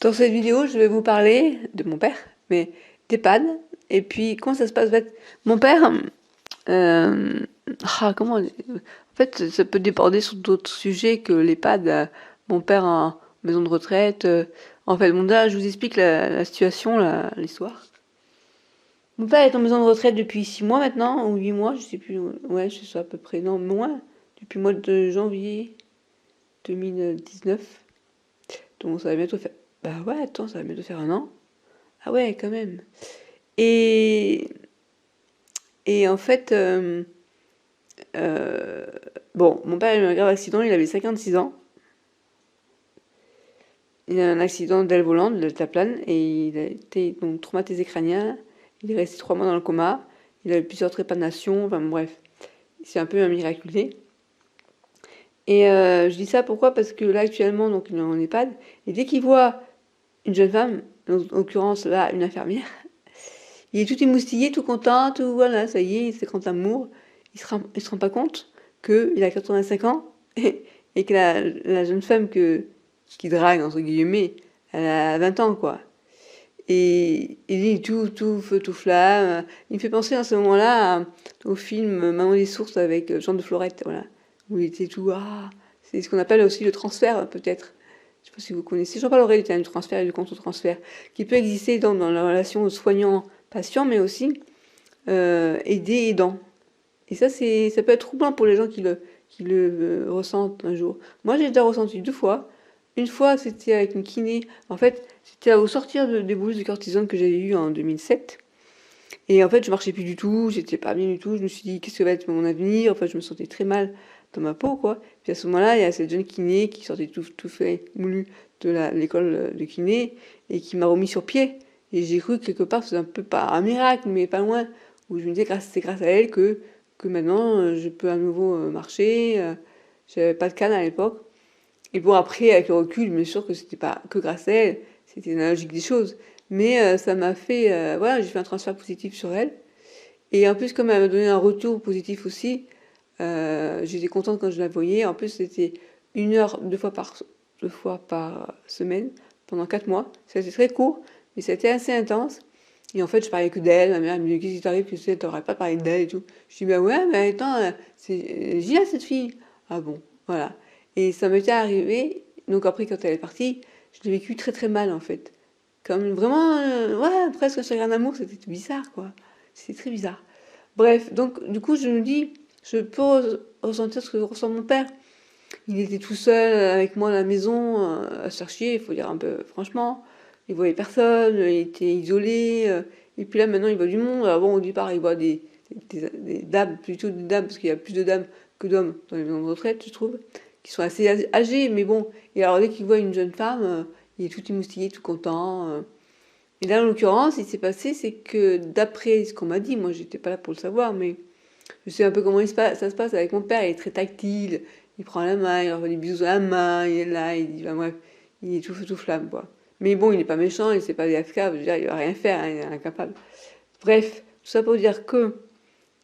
Dans cette vidéo, je vais vous parler de mon père, mais d'EHPAD, et puis comment ça se passe en fait. Mon père, euh, en fait, ça peut déborder sur d'autres sujets que l'EHPAD. Mon père en maison de retraite. En fait, bon, là, je vous explique la situation, l'histoire. Mon père est en maison de retraite depuis 6 mois maintenant, ou 8 mois, je sais plus. Ouais, c'est ça à peu près. Non, moins. Depuis le mois de janvier 2019. Donc ça va bientôt faire. Bah ouais, attends, ça va bientôt faire un an. Ah ouais, quand même. Et, et en fait, euh, bon, mon père a eu un grave accident, il avait 56 ans. Il a eu un accident d'aile volante, de plane, et il a été donc traumatisé crânien. Il est resté 3 mois dans le coma. Il a eu plusieurs trépanations, enfin bon, bref. C'est un peu un miraculé. Et je dis ça pourquoi? Parce que là, actuellement, donc, il est en EHPAD, et dès qu'il voit une jeune femme, en l'occurrence là, une infirmière, il est tout émoustillé, tout content, tout voilà, ça y est, c'est grand amour. Il se rend pas compte qu'il a 85 ans et que la jeune femme qui drague, entre guillemets, elle a 20 ans, quoi. Et il dit tout feu, tout flamme. Il me fait penser à ce moment-là au film Maman des sources avec Jean de Florette, voilà. Où il était tout, c'est ce qu'on appelle aussi le transfert, peut-être. Je sais pas si vous connaissez. J'en parlerai du terme du transfert et du contre-transfert, qui peut exister dans la relation soignant-patient, mais aussi aider aidant. Et ça peut être troublant pour les gens qui le ressentent un jour. Moi, j'ai déjà ressenti 2 fois. Une fois, c'était avec une kiné. En fait, c'était au sortir des boules de cortisone que j'avais eu en 2007. Et en fait, je marchais plus du tout, j'étais pas bien du tout. Je me suis dit, qu'est-ce que va être mon avenir? Enfin, je me sentais très mal dans ma peau, quoi. Puis à ce moment-là, il y a cette jeune kiné qui sortait tout fait moulu de l'école de kiné et qui m'a remis sur pied. Et j'ai cru que quelque part, c'est un peu pas un miracle, mais pas loin, où je me disais, c'est grâce à elle que maintenant, je peux à nouveau marcher. J'avais pas de canne à l'époque. Et bon, après, avec le recul, je me suis sûre que c'était pas que grâce à elle, c'était la logique des choses. Mais ça m'a fait, voilà, j'ai fait un transfert positif sur elle. Et en plus, comme elle m'a donné un retour positif aussi, j'étais contente quand je la voyais. En plus, c'était 1 heure, 2 fois par semaine, pendant 4 mois. C'était très court, mais c'était assez intense. Et en fait, je parlais que d'elle. Ma mère elle me dit, qu'est-ce qui t'arrive? Tu sais, t'aurais pas parlé d'elle et tout. Je dis, bah ouais, mais attends, c'est Gila, cette fille. Ah bon, voilà. Et ça m'était arrivé. Donc après, quand elle est partie, je l'ai vécu très très mal, en fait. Comme vraiment, ouais, presque un chagrin d'amour, c'était bizarre, quoi. C'était très bizarre. Bref, donc du coup, je me dis, je peux ressentir ce que ressent mon père. Il était tout seul avec moi à la maison, à se faire chier, il faut dire un peu franchement. Il voyait personne, il était isolé. Et puis là, maintenant, il voit du monde. Alors bon, au départ, il voit des dames, plutôt des dames, parce qu'il y a plus de dames que d'hommes dans les maisons de retraite, je trouve, qui sont assez âgés, mais bon. Et alors, dès qu'il voit une jeune femme, il est tout émoustillé, tout content. Et là, en l'occurrence, il s'est passé, c'est que d'après ce qu'on m'a dit, moi, j'étais pas là pour le savoir, mais je sais un peu comment ça se passe avec mon père. Il est très tactile. Il prend la main, il leur fait des bisous à la main, il est là, il dit, bah, bref, il est tout feu tout flamme, quoi. Mais bon, il n'est pas méchant, il sait pas des AFK, je veux dire, il va rien faire, hein, il est incapable. Bref, tout ça pour dire que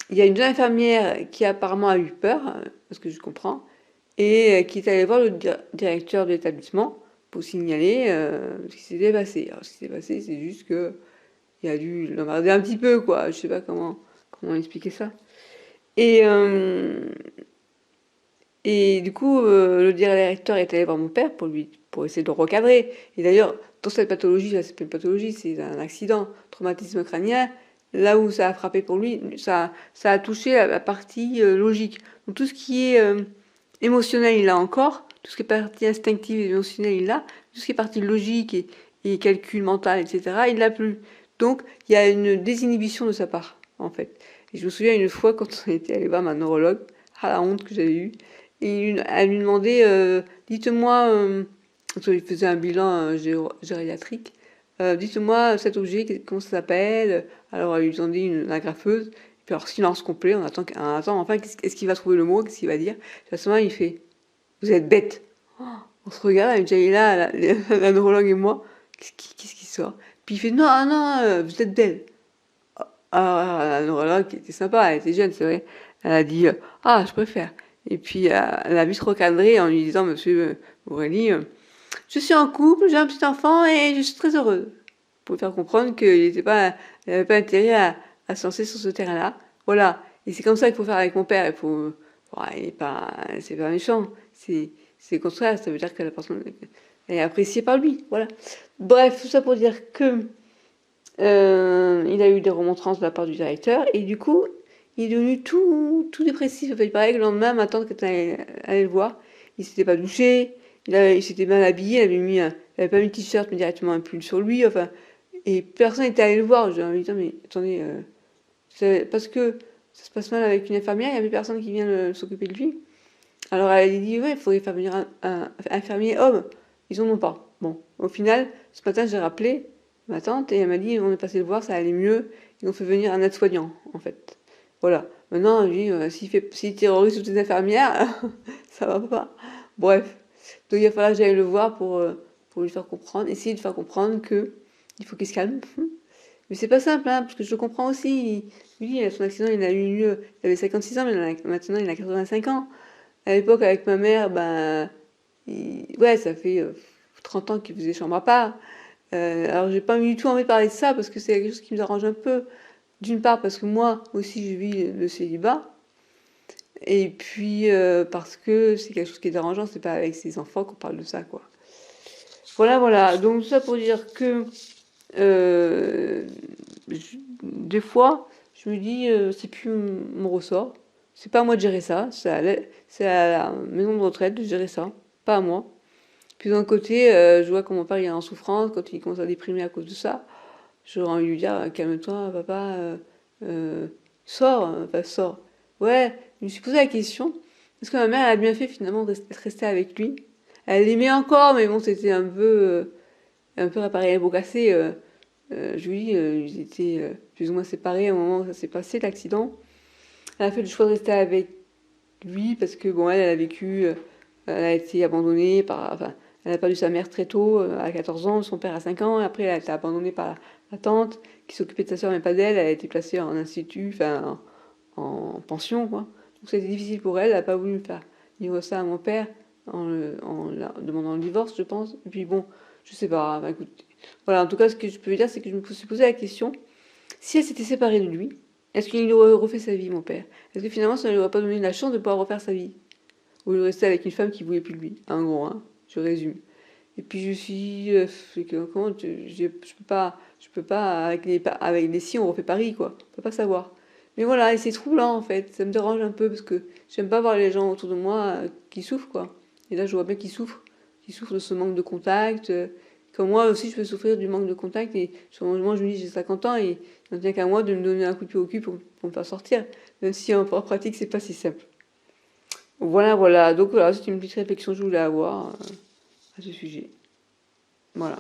il y a une jeune infirmière qui apparemment a eu peur, parce que je comprends, et qui est allée voir le directeur de l'établissement pour signaler ce qui s'était passé. Alors, ce qui s'est passé, c'est juste que il a dû l'emmerder un petit peu, quoi. Je sais pas comment expliquer ça. Et, et du coup, le directeur est allé voir mon père pour essayer de le recadrer. Et d'ailleurs, dans cette pathologie, là, c'est pas une pathologie, c'est un accident, traumatisme crânien. Là où ça a frappé pour lui, ça a touché la partie logique. Donc tout ce qui est émotionnel, il l'a encore. Tout ce qui est partie instinctive et émotionnelle, il l'a. Tout ce qui est partie logique et calcul mental, etc., il l'a plus. Donc il y a une désinhibition de sa part, en fait. Et je me souviens une fois quand on était allé voir ma neurologue, à la honte que j'avais eue, et elle lui demandait, dites-moi, parce qu'il faisait un bilan gériatrique, dites-moi cet objet, comment ça s'appelle? Alors elle lui demandait une agrafeuse, et puis alors silence complet, on attend enfin, est-ce qu'il va trouver le mot, qu'est-ce qu'il va dire? Puis à ce moment il fait, vous êtes bête. Oh, on se regarde, elle est là, la neurologue et moi, qu'est-ce qui sort? Puis il fait, non, non, vous êtes belle. Ah, la neurologue qui était sympa, elle était jeune, c'est vrai. Elle a dit, je préfère. Et puis, elle a vite recadré en lui disant, monsieur Aurélie, Je suis en couple, j'ai un petit enfant et je suis très heureuse. Pour lui faire comprendre qu'il n'avait pas intérêt à se lancer sur ce terrain-là. Voilà. Et c'est comme ça qu'il faut faire avec mon père. Bon, c'est pas méchant. C'est le contraire. Ça veut dire que la personne est appréciée par lui. Voilà. Bref, tout ça pour dire que il a eu des remontrances de la part du directeur et du coup, il est devenu tout dépressif. En fait, il paraît que le lendemain, ma tante, quand elle allait le voir, il s'était pas douché, il s'était mal habillé, il avait pas mis de t-shirt, mais directement un pull sur lui. Enfin, et personne n'était allé le voir. Je lui ai dit, mais attendez, c'est parce que ça se passe mal avec une infirmière, il n'y avait personne qui vient s'occuper de lui. Alors elle a dit, ouais, il faudrait faire venir un infirmier homme. Ils en ont pas. Bon, au final, ce matin, j'ai rappelé ma tante et elle m'a dit, on est passé le voir, ça allait mieux. Ils ont fait venir un aide-soignant, en fait. Voilà. Maintenant, je dis, s'il terrorise toutes les infirmières, ça va pas. Bref. Donc il va falloir que j'aille le voir pour lui faire comprendre, essayer de faire comprendre que il faut qu'il se calme. Mais c'est pas simple, hein, parce que je le comprends aussi. Lui, son accident, il a eu lieu, il avait 56 ans, mais maintenant il a 85 ans. À l'époque, avec ma mère, ben, ouais, ça fait 30 ans qu'il faisait chambre à part. Alors, j'ai pas du tout envie de parler de ça parce que c'est quelque chose qui me dérange un peu. D'une part, parce que moi aussi, je vis le célibat. Et puis, parce que c'est quelque chose qui est dérangeant, c'est pas avec ses enfants qu'on parle de ça, quoi. Voilà, voilà. Donc, tout ça pour dire que euh, des fois, je me dis, c'est plus mon ressort. C'est pas à moi de gérer ça. C'est à la maison de retraite de gérer ça, pas à moi. Puis d'un côté, je vois que mon père il est en souffrance, quand il commence à déprimer à cause de ça. J'aurais envie de lui dire, calme-toi, papa, sors, enfin sors. Ouais, je me suis posé la question. Est-ce que ma mère elle a bien fait finalement d'être restée avec lui? Elle l'aimait encore, mais bon, c'était un peu réparé les beaux cassés. Je lui dis, ils étaient plus ou moins séparés au moment où ça s'est passé, l'accident. Elle a fait le choix de rester avec lui parce que bon, elle a vécu, elle a été abandonnée enfin, elle a perdu sa mère très tôt, à 14 ans, son père à 5 ans, et après elle a été abandonnée par la tante qui s'occupait de sa soeur mais pas d'elle, elle a été placée en institut, enfin en pension quoi. Donc c'était difficile pour elle, elle n'a pas voulu me faire vivre ça à mon père en demandant le divorce, je pense. Et puis bon, je sais pas, bah, écoute, voilà, en tout cas ce que je peux dire c'est que je me suis posé la question, si elle s'était séparée de lui, est-ce qu'il aurait refait sa vie, mon père? Est-ce que finalement ça ne lui aurait pas donné la chance de pouvoir refaire sa vie? Ou de rester avec une femme qui voulait plus de lui? En gros, hein, je résume. Et puis je me suis dit, comment je peux pas avec les si on refait Paris quoi, on peut pas savoir. Mais voilà, et c'est troublant en fait, ça me dérange un peu parce que j'aime pas voir les gens autour de moi qui souffrent quoi. Et là je vois bien qu'ils souffrent de ce manque de contact. Comme moi aussi je peux souffrir du manque de contact et moi je me dis j'ai 50 ans et il ne tient qu'à moi de me donner un coup de pied au cul pour me faire sortir. Même si en pratique c'est pas si simple. Voilà, voilà, donc voilà, c'est une petite réflexion que je voulais avoir à ce sujet. Voilà.